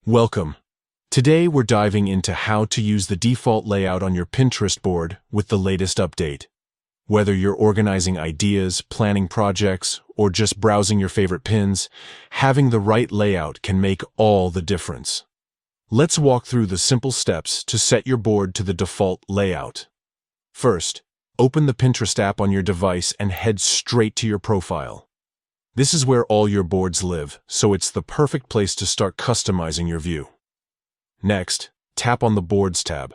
Welcome. Today we're diving into how to use the default layout on your Pinterest board with the latest update. Whether you're organizing ideas, planning projects, or just browsing your favorite pins, having the right layout can make all the difference. Let's walk through the simple steps to set your board to the default layout. First, open the Pinterest app on your device and head straight to your profile. This is where all your boards live, so it's the perfect place to start customizing your view. Next, tap on the Boards tab.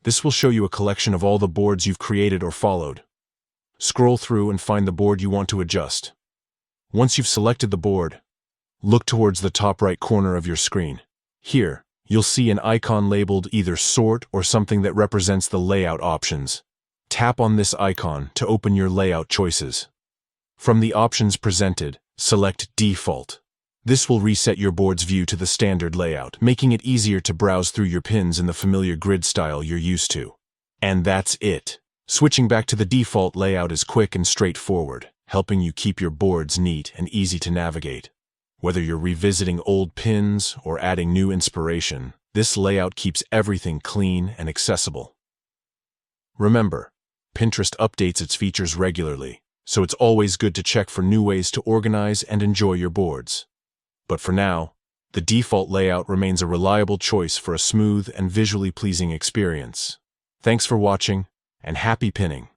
This will show you a collection of all the boards you've created or followed. Scroll through and find the board you want to adjust. Once you've selected the board, look towards the top right corner of your screen. Here, you'll see an icon labeled either Sort or something that represents the layout options. Tap on this icon to open your layout choices. From the options presented, select Default. This will reset your board's view to the standard layout, making it easier to browse through your pins in the familiar grid style you're used to. And that's it. Switching back to the default layout is quick and straightforward, helping you keep your boards neat and easy to navigate. Whether you're revisiting old pins or adding new inspiration, this layout keeps everything clean and accessible. Remember, Pinterest updates its features regularly, so it's always good to check for new ways to organize and enjoy your boards. But for now, the default layout remains a reliable choice for a smooth and visually pleasing experience. Thanks for watching, and happy pinning!